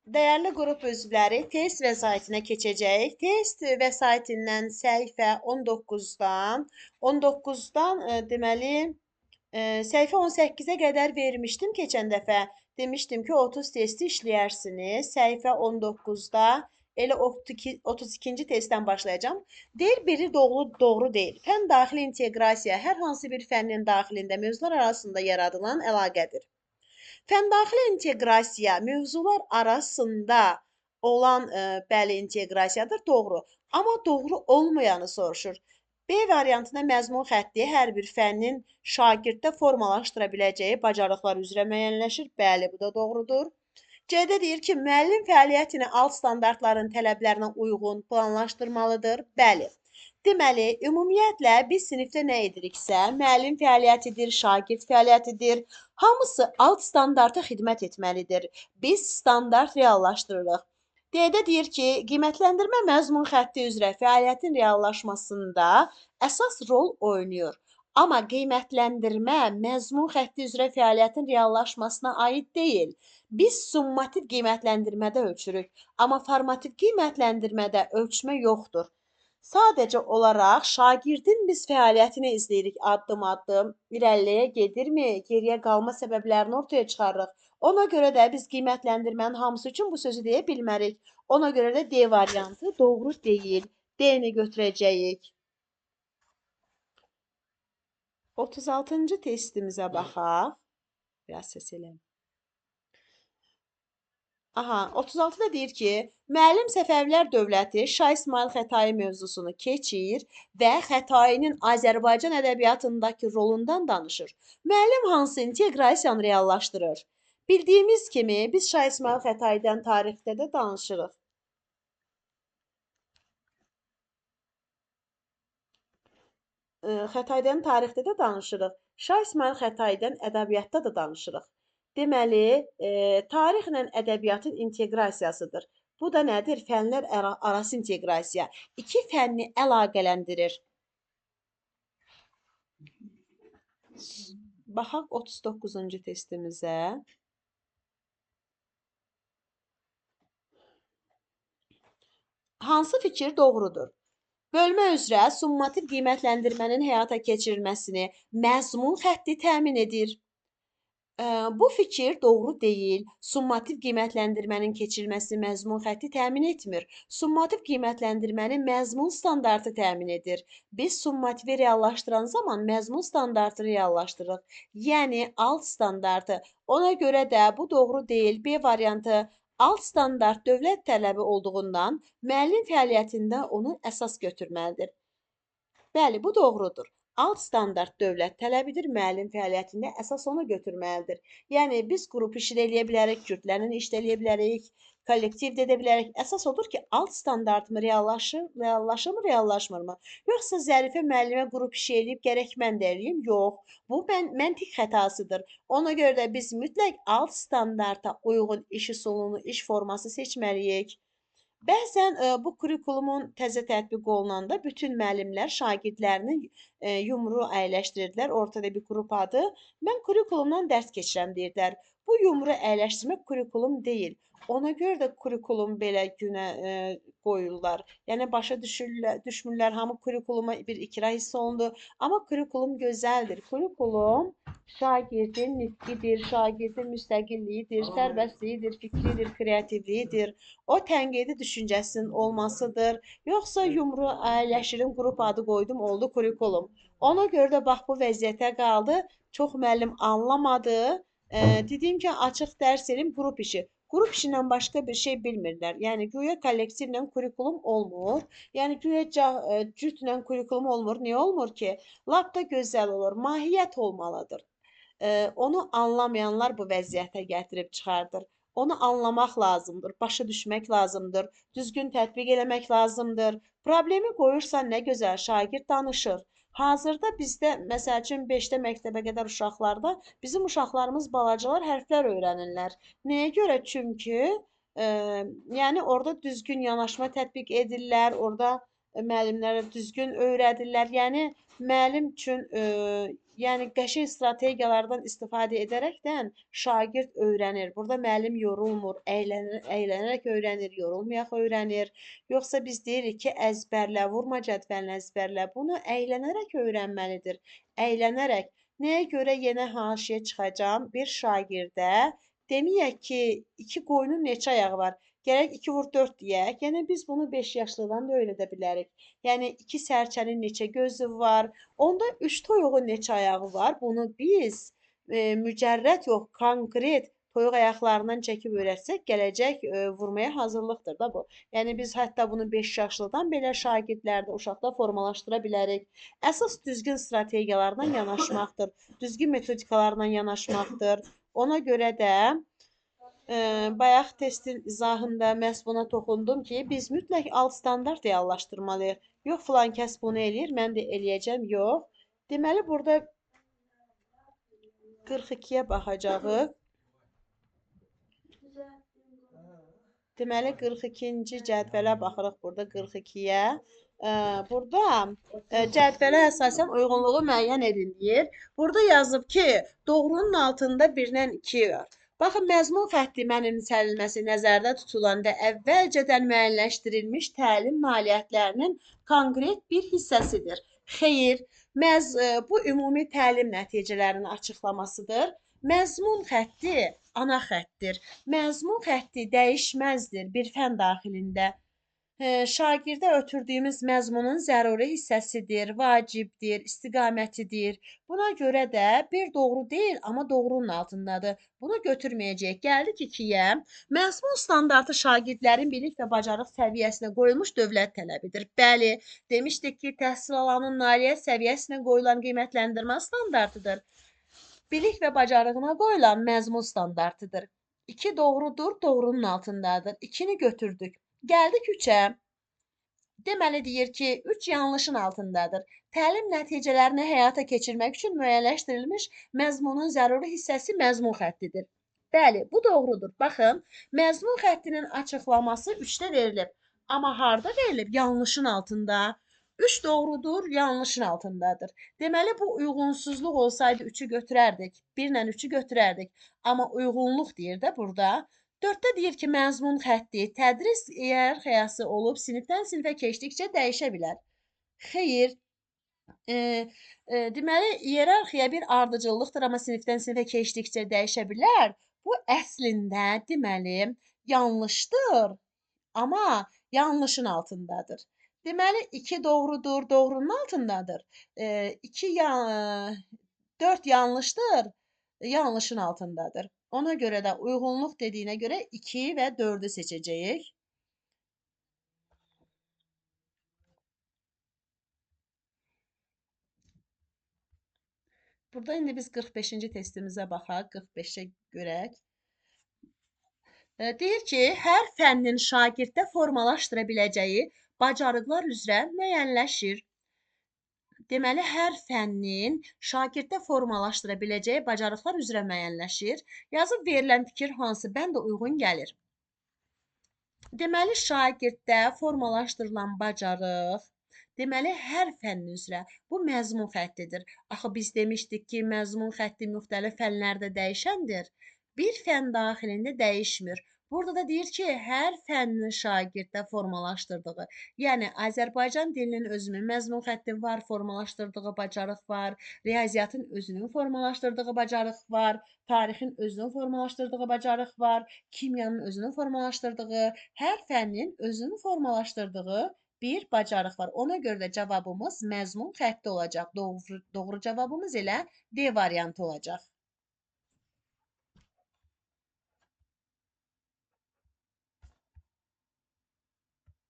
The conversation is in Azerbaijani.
Değerli qrup üzvləri, test vəsaitinə keçəcəyik. Test vəsaitindən səhifə 19-dan deməli səhifə 18-ə qədər vermişdim keçən dəfə. Demişdim ki, 30 testi işləyərsiniz. Səhifə 19-da elə 32-ci testdən başlayacağam. Deyir biri doğru deyil. Fənn daxili inteqrasiya hər hansı bir fənnin daxilində mövzular arasında yaradılan əlaqədir. Fəndaxili inteqrasiya mövzular arasında olan bəli inteqrasiyadır, doğru. Amma doğru olmayanı soruşur. B variantında məzmun xətti hər bir fənnin şagirddə formalaşdıra biləcəyi bacarıqlar üzrə müəyyənləşir. Bəli, bu da doğrudur. C-də deyir ki, müəllim fəaliyyətini alt standartların tələblərinə uyğun planlaşdırmalıdır. Bəli. Deməli, ümumiyyətlə biz sinifdə nə ediriksə, müəllim fəaliyyətidir, şagird fəaliyyətidir, hamısı alt standarta xidmət etməlidir. Biz standart reallaşdırırıq. D-də deyir ki, qiymətləndirmə məzmun xətti üzrə fəaliyyətin reallaşmasında əsas rol oynayır. Amma qiymətləndirmə məzmun xətti üzrə fəaliyyətin reallaşmasına aid deyil. Biz summativ qiymətləndirmədə ölçürük, amma formativ qiymətləndirmədə ölçmə yoxdur. Sadəcə olaraq şagirdin biz fəaliyyətini izləyirik addım-addım, irəliyə gedirmi, geriyə qalma səbəblərini ortaya çıxarırıq. Ona görə də biz qiymətləndirmənin hamısı üçün bu sözü deyə bilmərik. Ona görə də D variantı doğru deyil. D-ni götürəcəyik. 36-cı testimizə baxaq. Biraz səs eləyim. Aha, 36-da deyir ki, müəllim Səfəvilər dövləti Şah İsmayıl Xətai mövzusunu keçir və Xətainin Azərbaycan ədəbiyyatındakı rolundan danışır. Müəllim hansı inteqrasiyanı reallaşdırır? Bildiyimiz kimi biz Şah İsmayıl Xətaidən tarixdə də danışırıq. Xətaydən tarixdə də danışırıq. Şah İsmayıl Xətaidən ədəbiyyatda da danışırıq. Deməli, tarixlə ədəbiyyatın inteqrasiyasıdır. Bu da nədir? Fənlər arası inteqrasiya. İki fənni əlaqələndirir. Baxaq 39-cu testimizə. Hansı fikir doğrudur? Bölmə üzrə summativ qiymətləndirmənin həyata keçirilməsini məzmun xətti təmin edir. Bu fikir doğru deyil. Summativ qiymətləndirmənin keçirilməsi məzmun xətti təmin etmir. Summativ qiymətləndirməni məzmun standartı təmin edir. Biz summativi reallaşdıran zaman məzmun standartı reallaşdırırıq. Yəni alt standartı. Ona görə də bu doğru deyil. B variantı alt standart dövlət tələbi olduğundan müəllim fəaliyyətində onu əsas götürməlidir. Bəli, bu doğrudur. Alt standart dövlət tələbidir, müəllim fəaliyyətində əsas onu götürməlidir. Yəni biz qrup işi də eləyə bilərik, cütlənin iş də eləyə bilərik, kollektiv də edə bilərik. Əsas odur ki, alt standartımı reallaşırmı, reallaşmırmı? Yoxsa Zərifə müəllimə qrup işi eləyib gərək mən də eləyim? Yox. Bu məntiq xətasıdır. Ona görə də biz mütləq alt standarta uyğun iş üsulunu, iş forması seçməliyik. Bəzən bu kurikulumun təzə tətbiq olunanda bütün müəllimlər şagirdlərini yumru əyləşdirdilər. Ortada bir qrup adı. Mən kurikulumdan dərs keçirəm deyirdilər. Bu yumru əyləşdirmək kurikulum deyil. Ona görə də kurikulum belə günə qoyurlar. Yəni başa düşmürlər, hamı kurikuluma bir ikra hiss olundu. Amma kurikulum gözəldir. Kurikulum şagirdin nitqidir, şagirdin müstəqilliyidir, sərbəstliyidir, fikridir, kreativliyidir. O tənqidi düşüncəsinin olmasıdır. Yoxsa yumru əyləşirim, qrup adı qoydum, oldu kurikulum. Ona görə də bax bu vəziyyətə qaldı. Çox müəllim anlamadı. Dediyim ki, açıq dərs edim, qrup işi. Qrup işindən başqa bir şey bilmirlər. Yəni güya kollektivlə kurikulum olmur. Yəni güya cütlə kurikulum olmur. Niyə olmur ki? Lap da gözəl olur. Mahiyyət olmalıdır. Onu anlamayanlar bu vəziyyətə gətirib çıxardır. Onu anlamaq lazımdır, başa düşmək lazımdır, düzgün tətbiq eləmək lazımdır. Problemi qoyursan nə gözəl şagird danışır. Hazırda bizdə məsəl üçün 5-də məktəbə qədər uşaqlarda bizim uşaqlarımız balacalar hərflər öyrənirlər. Nəyə görə? Çünki yəni orada düzgün yanaşma tətbiq edirlər, orada müəllimlərə düzgün öyrədirlər. Yəni müəllim üçün yəni qəşəng strategiyalardan istifadə edərəkdən şagird öyrənir. Burada müəllim yorulmur, əylənərək öyrənir, yorulmayaq öyrənir. Yoxsa biz deyirik ki, əzbərlə, vurma cədvəlini əzbərlə. Bunu əylənərək öyrənməlidir. Əylənərək. Nəyə görə yenə haşiyə çıxacağam? Bir şagirdə deməyək ki, iki qoyunun neçə ayağı var? Gərək 2 vur 4 deyək. Yəni biz bunu 5 yaşlıdan da öyrədə bilərik. Yəni 2 sərçənin neçə gözü var? Onda 3 toyuğun neçə ayağı var? Bunu biz mücərrəd yox, konkret toyuq ayaqlarından çəkib öyrətsək, gələcək vurmaya hazırlıqdır da bu. Yəni biz hətta bunu 5 yaşlıdan belə şagirdlərdə, uşaqda formalaşdıra bilərik. Əsas düzgün strategiyalarla yanaşmaqdır, düzgün metodikalarla yanaşmaqdır. Ona görə də bayaq testin izahında məhz buna toxundum ki, biz mütləq alt standart reallaşdırmalıyıq. Yox, filan kəs bunu eləyir, mən də eləyəcəm, yox. Deməli, burada 42-yə baxacağıq. Deməli 42-ci cədvələ baxırıq burada 42-yə. Burada cədvələ əsasən uyğunluğu müəyyən edilir. Burada yazıb ki, doğrunun altında 1-dən 2 var. Baxın, məzmun xətti mənimsənilməsi nəzərdə tutulanda əvvəlcədən müəyyənləşdirilmiş təlim nailiyyətlərinin konkret bir hissəsidir. Xeyr, bu ümumi təlim nəticələrinin açıqlamasıdır. Məzmun xətti ana xəttdir. Məzmun xətti dəyişməzdir bir fənn daxilində. Şagirdə ötürdüyümüz məzmunun zəruri hissəsidir, vacibdir, istiqamətidir. Buna görə də bir doğru deyil, amma doğrunun altındadır. Bunu götürməyəcəyik. Gəldik 2-yə. Məzmun standartı şagirdlərin bilik və bacarıq səviyyəsinə qoyulmuş dövlət tələbidir. Bəli, demişdik ki, təhsil alanın nailiyyət səviyyəsinə qoyulan qiymətləndirmə standartıdır. Bilik və bacarığına qoyulan məzmun standartıdır. 2 doğrudur, doğrunun altındadır. 2-ni götürdük. Gəldik 3-ə. Deməli deyir ki, 3 yanlışın altındadır. Təlim nəticələrini həyata keçirmək üçün müəyyənləşdirilmiş məzmunun zəruri hissəsi məzmun xəttidir. Bəli, bu doğrudur. Baxın, məzmun xəttinin açıqlaması 3-də verilib. Amma harda verilib? Yanlışın altında. 3 doğrudur, yanlışın altındadır. Deməli, bu uyğunsuzluq olsaydı 3-ü götürərdik. 1-lə 3-ü götürərdik. Amma uyğunluq deyir də burada. 4-də deyir ki, məzmun xətti tədris iyerarxiyası olub sinifdən sinifə keçdikcə dəyişə bilər. Xeyr, deməli, iyerarxiya bir ardıcıllıqdır, amma sinifdən sinifə keçdikcə dəyişə bilər. Bu əslində, deməli, yanlışdır, amma yanlışın altındadır. Deməli, 2 doğrudur, doğrunun altındadır. 4 yanlışdır, yanlışın altındadır. Ona görə də uyğunluq dediyinə görə 2 və 4-ü seçəcəyik. Burada indi biz 45-ci testimizə baxaq, 45-ə görək. Deyir ki, hər fənnin şagirddə formalaşdıra biləcəyi bacarıqlar üzrə müəyyənləşir. Deməli, hər fənnin şagirddə formalaşdıra biləcəyi bacarıqlar üzrə müəyyənləşir. Yazıb verilən fikir hansı bəndə uyğun gəlir? Deməli, şagirddə formalaşdırılan bacarıq, deməli, hər fənn üzrə bu məzmun xəttidir. Axı biz demişdik ki, məzmun xətti müxtəlif fənlərdə dəyişəndir. Bir fənn daxilində dəyişmir. Burada da deyir ki, hər fənnin şagirddə formalaşdırdığı, yəni Azərbaycan dilinin özünün məzmun xətti var, formalaşdırdığı bacarıq var, riyaziyyatın özünün formalaşdırdığı bacarıq var, tarixin özünün formalaşdırdığı bacarıq var, kimyanın özünün formalaşdırdığı, hər fənnin özünün formalaşdırdığı bir bacarıq var. Ona görə də cavabımız məzmun xətti olacaq. Doğru cavabımız elə D variantı olacaq.